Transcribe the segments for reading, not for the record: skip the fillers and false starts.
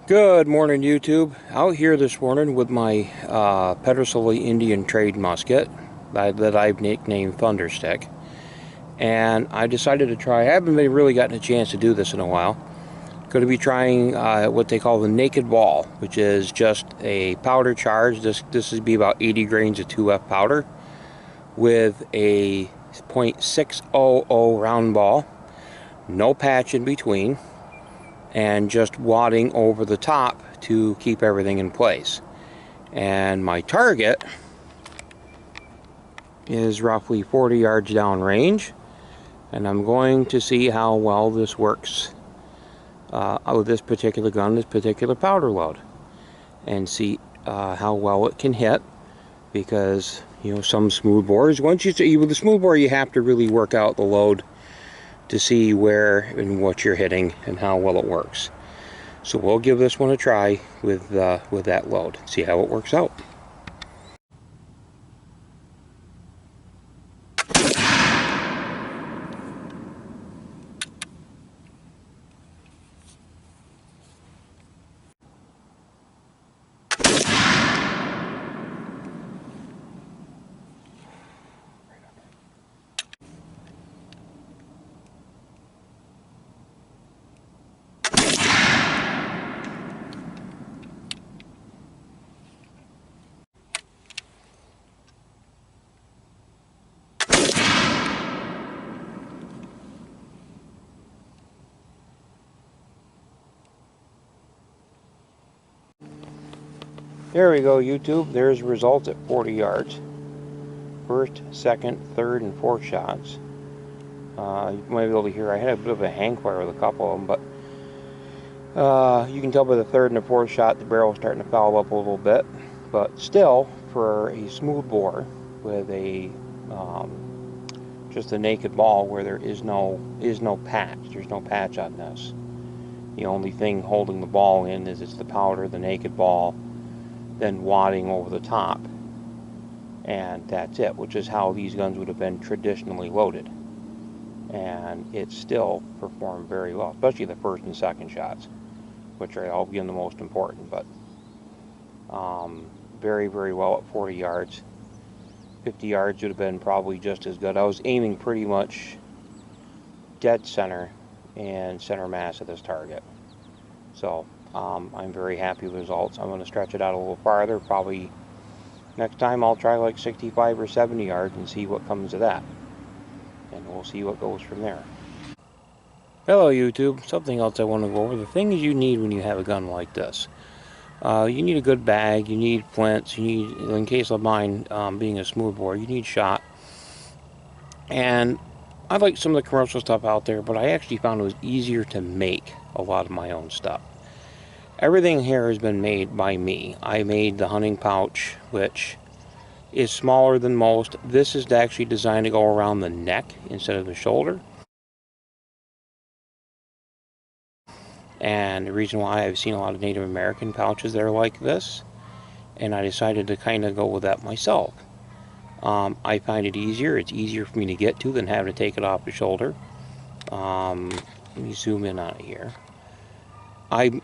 Good morning, YouTube. Out here this morning with my Pedersoli Indian Trade musket that I've nicknamed Thunderstick, and I decided to try. I haven't really gotten a chance to do this in a while. Going to be trying what they call the naked ball, which is just a powder charge. This would be about 80 grains of 2F powder with a .600 round ball, no patch in between, and just wadding over the top to keep everything in place. And my target is roughly 40 yards down range, and I'm going to see how well this works with this particular gun, this particular powder load, and see how well it can hit, because some smoothbores, with the smoothbore, you have to really work out the load to see where and what you're hitting and how well it works. So we'll give this one a try with that load, see how it works out. There we go, YouTube. There's the results at 40 yards. First, second, third, and fourth shots. You might be able to hear I had a bit of a hang fire with a couple of them, but you can tell by the third and the fourth shot the barrel is starting to foul up a little bit. But still, for a smooth bore with a just a naked ball where there is no patch, there's no patch on this. The only thing holding the ball in is it's the powder, the naked ball, then wadding over the top, and that's it, which is how these guns would have been traditionally loaded. And it still performed very well, especially the first and second shots, which are all being the most important. But very, very well at 40 yards. 50 yards would have been probably just as good. I was aiming pretty much dead center and center mass of this target. So I'm very happy with the results. I'm going to stretch it out a little farther. Probably next time I'll try like 65 or 70 yards and see what comes of that. And we'll see what goes from there. Hello, YouTube. Something else I want to go over. The things you need when you have a gun like this. You need a good bag. You need flints. You need, in case of mine being a smoothbore, you need shot. And I like some of the commercial stuff out there, but I actually found it was easier to make a lot of my own stuff. Everything here has been made by me. I made the hunting pouch, which is smaller than most. This is actually designed to go around the neck instead of the shoulder. And the reason why I've seen a lot of Native American pouches that are like this, and I decided to kind of go with that myself. I find it easier. It's easier for me to get to than having to take it off the shoulder. Let me zoom in on it here. I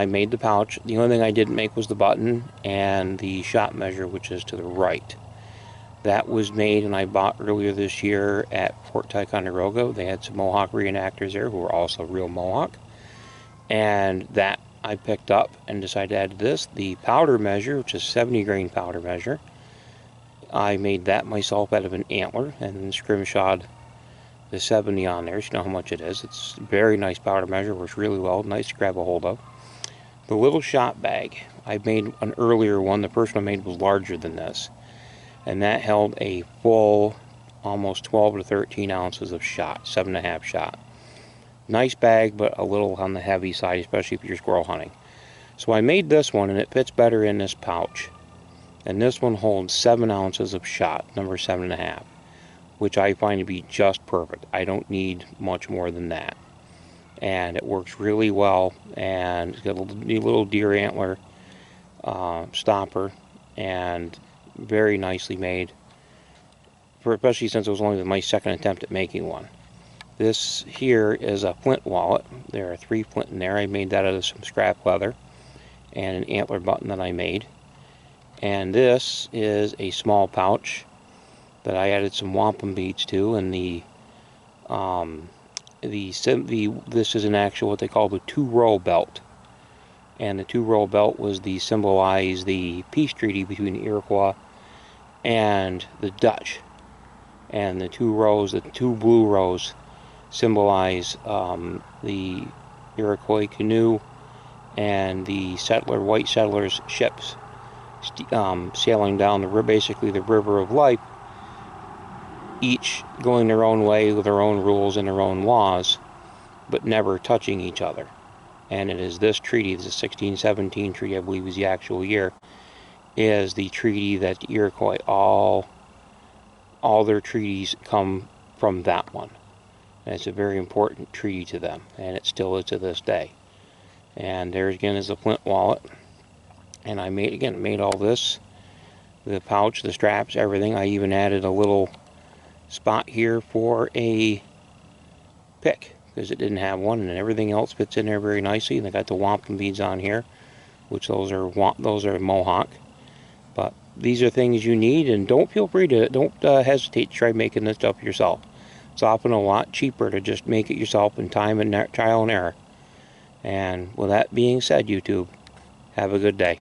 made the pouch. The only thing I didn't make was the button and the shot measure, which is to the right. That was made and I bought earlier this year at Fort Ticonderoga. They had some Mohawk reenactors there who were also real Mohawk. And that I picked up and decided to add to this. The powder measure, which is 70 grain powder measure, I made that myself out of an antler and then scrimshawed the 70 on there, so you know how much it is. It's a very nice powder measure, works really well, nice to grab a hold of. The little shot bag, I made an earlier one. The first one I made was larger than this, and that held a full almost 12 to 13 ounces of shot, 7.5 shot. Nice bag, but a little on the heavy side, especially if you're squirrel hunting. So I made this one, and it fits better in this pouch. And this one holds 7 ounces of shot, number 7.5. which I find to be just perfect. I don't need much more than that. And it works really well, and it's got a little deer antler stopper, and very nicely made, especially since it was only my second attempt at making one. This here is a flint wallet. There are 3 flint in there. I made that out of some scrap leather. and an antler button that I made. And this is a small pouch that I added some wampum beads to, and this is an actual what they call the two-row belt. And the two-row belt was to symbolize the peace treaty between the Iroquois and the Dutch. And the two rows, the two blue rows, symbolize the Iroquois canoe and the white settlers' ships sailing down the river, basically the river of life, each going their own way with their own rules and their own laws, but never touching each other. And it is this treaty, the 1617 treaty, I believe is the actual year, is the treaty that the Iroquois, all their treaties come from that one. And it's a very important treaty to them, and it still is to this day. And there again is the flint wallet. And I made all this, the pouch, the straps, everything. I even added a little spot here for a pick, because it didn't have one, and everything else fits in there very nicely. And I got the wampum beads on here, which those are Mohawk. But these are things you need, and don't hesitate to try making this stuff yourself. It's often a lot cheaper to just make it yourself in time and trial and error. And with that being said, YouTube, have a good day.